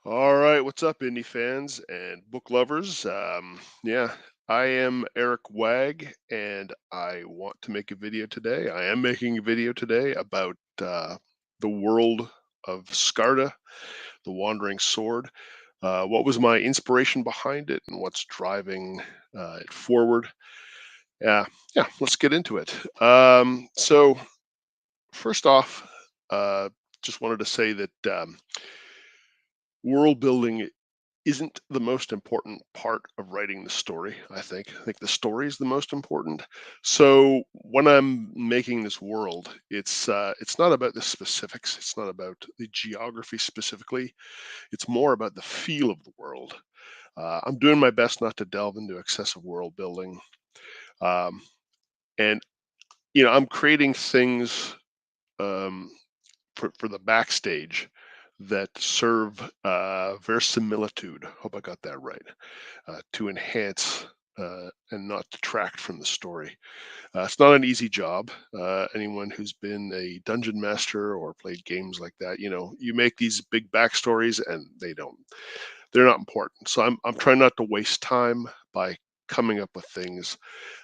All right, what's up, indie fans and book lovers? Yeah, I am Eric Wag, and I want to make a video today. I am making a video today about the world of Skarde, the Wandering Sword. What was my inspiration behind it, and what's driving it forward? Yeah, yeah. Let's get into it. So first off, uh, just wanted to say that world building isn't the most important part of writing the story. I think the story is the most important. So when I'm making this world, it's not about the specifics, it's not about the geography specifically, it's more about the feel of the world. I'm doing my best not to delve into excessive world building. um, and I'm creating things, um, for the backstage that serve verisimilitude. Hope I got that right. To enhance and not detract from the story. It's not an easy job. Anyone who's been a dungeon master or played games like that, you make these big backstories and they're not important. So I'm trying not to waste time by coming up with things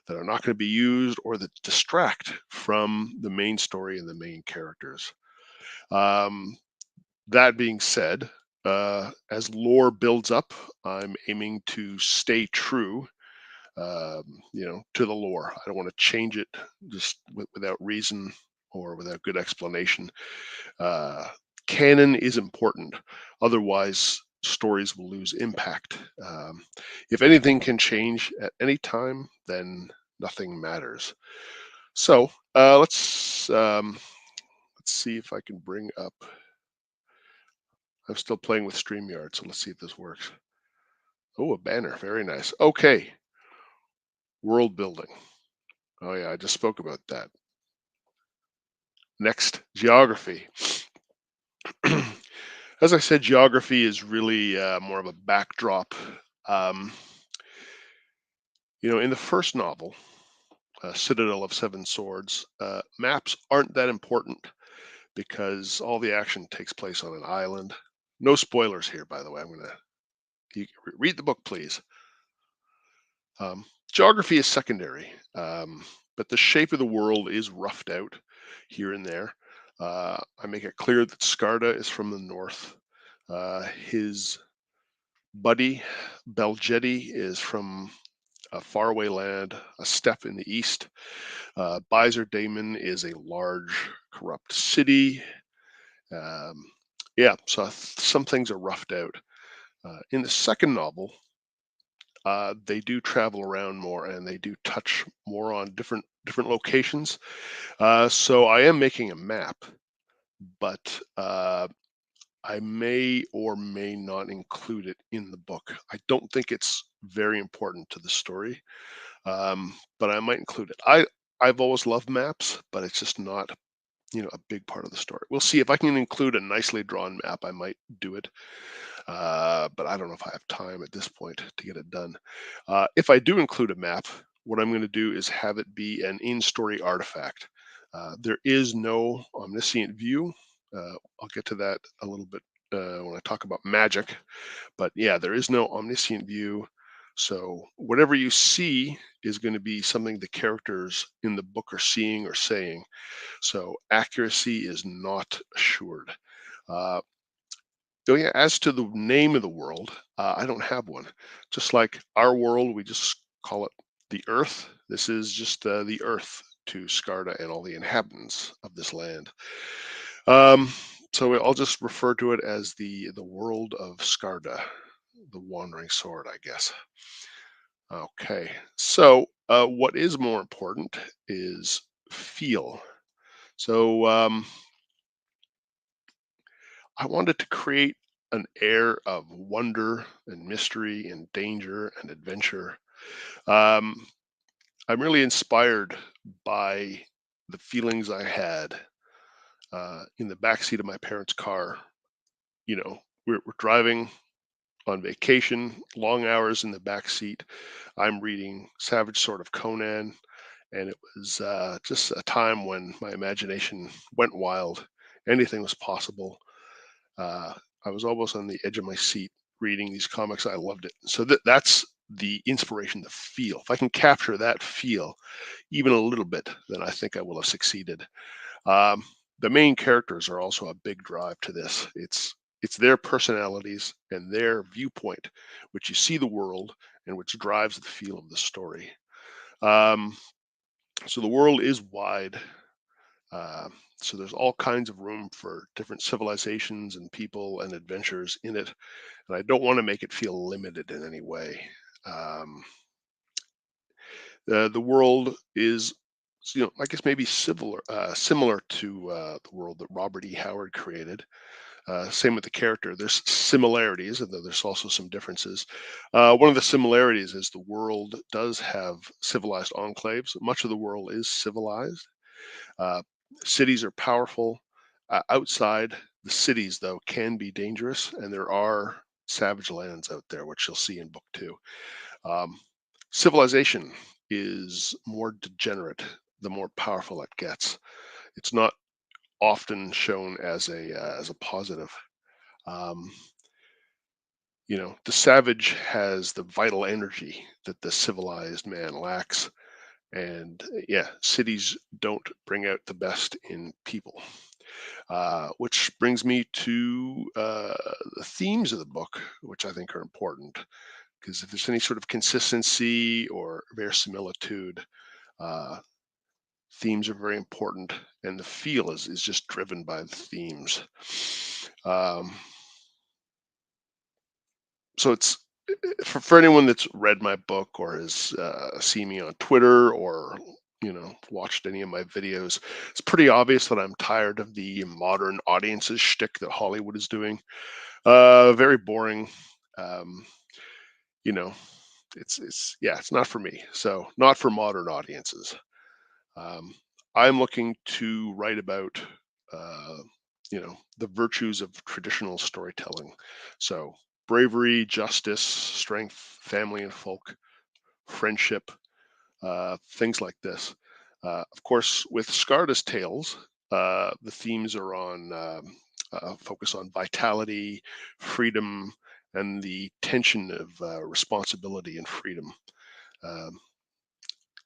that are not going to be used or that distract from the main story and the main characters. Um, that being said, as lore builds up, I'm aiming to stay true, to the lore. I don't want to change it just without reason or without good explanation. Uh, Canon is important. Otherwise, stories will lose impact. If anything can change at any time, then nothing matters. So let's see if I can bring up. I'm still playing with StreamYard, so let's see if this works. Oh, a banner. Very nice. Okay. World building. Oh, yeah. I just spoke about that. Next, geography. As I said, geography is really more of a backdrop. Um, in the first novel, Citadel of Seven Swords, maps aren't that important because all the action takes place on an island. No spoilers here, by the way. You read the book, please. Geography is secondary, but the shape of the world is roughed out here and there. I make it clear that Skarda is from the north. His buddy Beljetti is from a faraway land, a steppe in the east. Bizar Daemon is a large, corrupt city. Um, yeah, so some things are roughed out. In the second novel, they do travel around more and they do touch more on different locations. So I am making a map, but I may or may not include it in the book. I don't think it's very important to the story, but I might include it. I've always loved maps, but it's just not a big part of the story. We'll see if I can include a nicely drawn map. I might do it, but I don't know if I have time at this point to get it done. If I do include a map, what I'm going to do is have it be an in-story artifact. There is no omniscient view. I'll get to that a little bit when I talk about magic. But yeah, there is no omniscient view. So whatever you see is going to be something the characters in the book are seeing or saying. So accuracy is not assured. Uh, Oh yeah, as to the name of the world, I don't have one. Just like our world, we just call it the Earth. This is just the Earth to Skarda and all the inhabitants of this land. Um, so I'll just refer to it as the world of Skarda, the Wandering Sword, I guess. Okay, so what is more important is feel. So I wanted to create an air of wonder and mystery and danger and adventure. Um, I'm really inspired by the feelings I had in the backseat of my parents' car. We're driving on vacation, long hours in the back seat. I'm reading Savage Sword of Conan, and it was just a time when my imagination went wild. Anything was possible. I was almost on the edge of my seat reading these comics. I loved it. So that's the inspiration, the feel. If I can capture that feel even a little bit, then I think I will have succeeded. Um, the main characters are also a big drive to this. It's their personalities and their viewpoint, which you see the world and which drives the feel of the story. Um, so the world is wide. Uh, so there's all kinds of room for different civilizations and people and adventures in it, and I don't want to make it feel limited in any way. Um, the world is, I guess maybe similar to the world that Robert E. Howard created. Same with the character. There's similarities, and there's also some differences. One of the similarities is the world does have civilized enclaves. Much of the world is civilized. Uh, Cities are powerful. Outside the cities, though, can be dangerous, and there are savage lands out there, which you'll see in book two. Um, Civilization is more degenerate the more powerful it gets. It's not often shown as a positive. Um, the savage has the vital energy that the civilized man lacks, and yeah, cities don't bring out the best in people. Which brings me to the themes of the book, which I think are important. Because if there's any sort of consistency or verisimilitude, uh, themes are very important, and the feel is just driven by the themes. Um, so it's for anyone that's read my book or has seen me on Twitter or watched any of my videos, it's pretty obvious that I'm tired of the modern audiences shtick that Hollywood is doing. Very boring. Um, you know, it's yeah, it's not for me. So not for modern audiences. Um, I'm looking to write about uh, the virtues of traditional storytelling. So bravery, justice, strength, family and folk, friendship, things like this. Of course, with Skarda's tales, the themes are on focus on vitality, freedom, and the tension of responsibility and freedom. Um,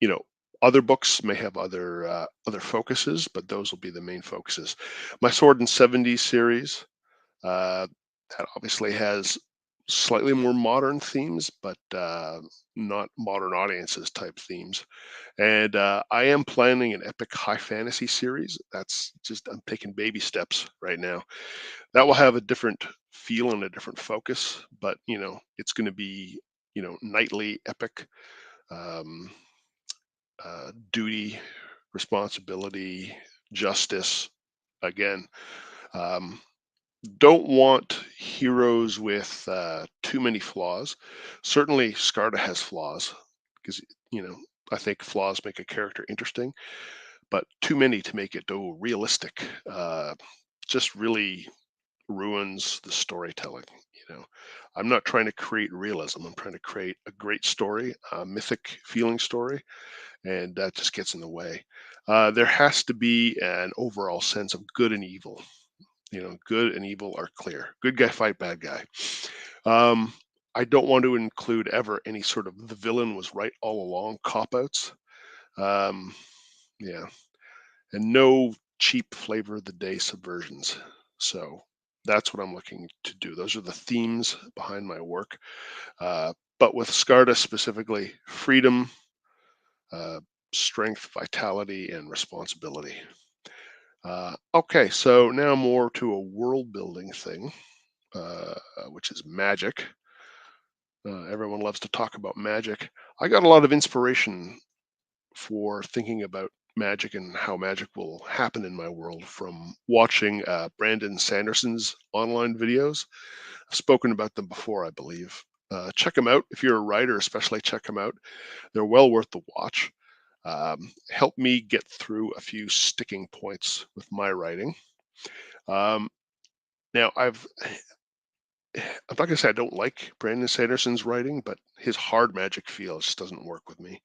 you know, Other books may have other focuses, but those will be the main focuses. My Sword and 70s series uh, that obviously has slightly more modern themes, but not modern audiences type themes. And I am planning an epic high fantasy series. That's just, I'm taking baby steps right now. That will have a different feel and a different focus, but it's going to be nightly epic, um, duty, responsibility, justice. Again, um, don't want heroes with too many flaws. Certainly, Skarda has flaws because you know I think flaws make a character interesting, but too many to make it realistic just really ruins the storytelling. I'm not trying to create realism. I'm trying to create a great story, a mythic feeling story, and that just gets in the way. There has to be an overall sense of good and evil. Good and evil are clear. Good guy fight bad guy. Um, I don't want to include ever any sort of the villain was right all along cop outs. Um, yeah, and no cheap flavor of the day subversions. So that's what I'm looking to do. Those are the themes behind my work. But with Skarda specifically, freedom, uh, strength, vitality, and responsibility. Okay, so now more to a world building thing, uh, which is magic. Everyone loves to talk about magic. I got a lot of inspiration for thinking about magic and how magic will happen in my world from watching Brandon Sanderson's online videos. I've spoken about them before, I believe. Check them out. If you're a writer, especially check them out. They're well worth the watch. Help me get through a few sticking points with my writing. Um, Now, I'm not gonna say I don't like Brandon Sanderson's writing, but his hard magic feel just doesn't work with me.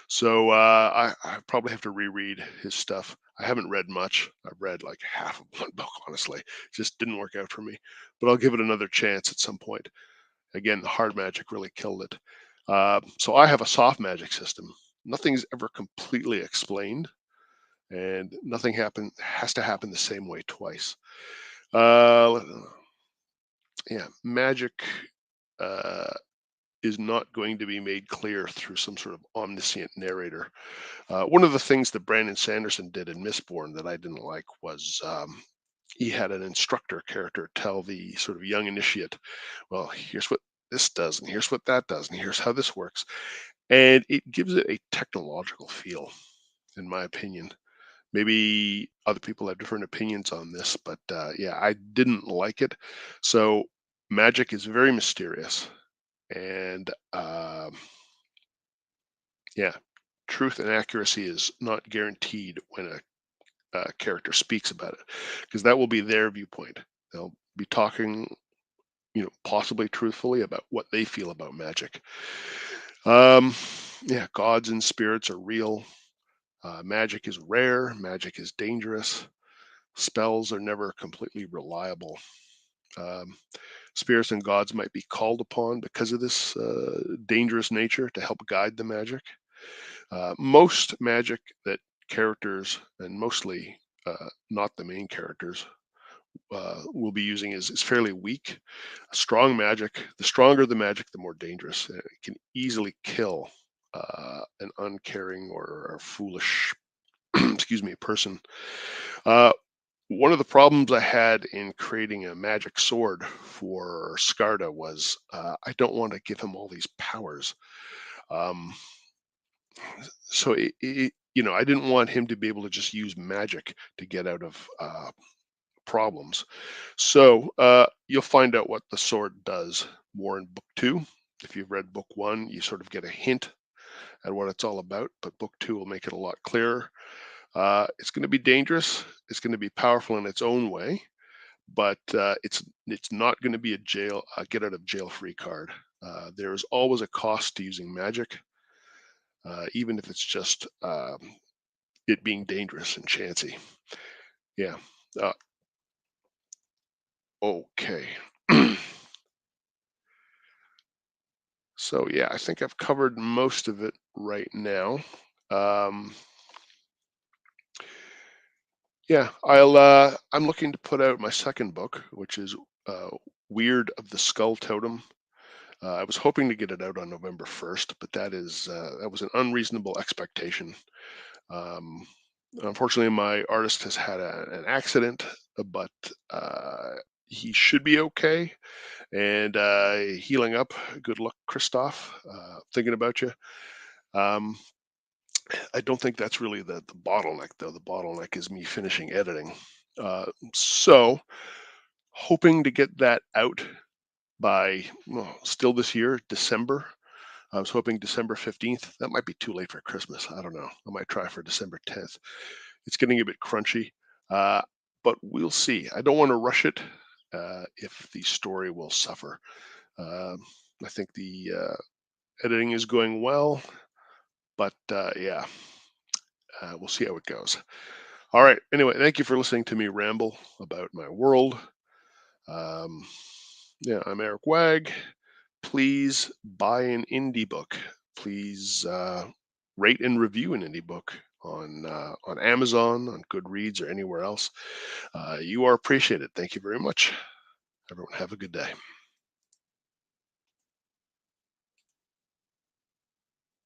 So I probably have to reread his stuff. I haven't read much. I've read like half of one book, honestly. It just didn't work out for me. But I'll give it another chance at some point. Again, the hard magic really killed it. So I have a soft magic system. Nothing's ever completely explained, and nothing has to happen the same way twice. Uh, yeah, magic uh, is not going to be made clear through some sort of omniscient narrator. One of the things that Brandon Sanderson did in Mistborn that I didn't like was he had an instructor character tell the sort of young initiate, well, here's what this does, and here's what that does, and here's how this works. And it gives it a technological feel, in my opinion. Maybe other people have different opinions on this, but yeah, I didn't like it. So magic is very mysterious, and yeah, truth and accuracy is not guaranteed when a character speaks about it, because that will be their viewpoint. They'll be talking, possibly truthfully about what they feel about magic. Um, yeah, gods and spirits are real. Magic is rare. Magic is dangerous. Spells are never completely reliable. Um, Spirits and gods might be called upon because of this dangerous nature to help guide the magic. Most magic that characters, and mostly not the main characters, will be using is fairly weak. Strong magic, the stronger the magic, the more dangerous. It can easily kill an uncaring or foolish, excuse me, person. Uh, One of the problems I had in creating a magic sword for Skarde was I don't want to give him all these powers. Um, so I didn't want him to be able to just use magic to get out of problems. So you'll find out what the sword does more in book two. If you've read book one, you sort of get a hint at what it's all about, but book two will make it a lot clearer. It's going to be dangerous. It's going to be powerful in its own way, but it's not going to be a get out of jail free card. There is always a cost to using magic, even if it's just it being dangerous and chancy. Yeah. Uh, okay. So yeah, I think I've covered most of it right now. Um, yeah, I'm looking to put out my second book, which is uh, Weird of the Skull Totem. I was hoping to get it out on November 1st, but that was an unreasonable expectation. Um, Unfortunately, my artist has had an accident, but uh, he should be okay and healing up. Good luck, Christoph. Thinking about you. Um, I don't think that's really the bottleneck, though. The bottleneck is me finishing editing. So, hoping to get that out by still this year, December. I was hoping December 15th. That might be too late for Christmas. I don't know. I might try for December 10th. It's getting a bit crunchy, uh, but we'll see. I don't want to rush it if the story will suffer. Um I think the editing is going well, but yeah, we'll see how it goes. All right. Anyway, thank you for listening to me ramble about my world. Um, yeah, I'm Eric Wag. Please buy an indie book. Please rate and review an indie book on Amazon, on Goodreads, or anywhere else. You are appreciated. Thank you very much. Everyone, have a good day.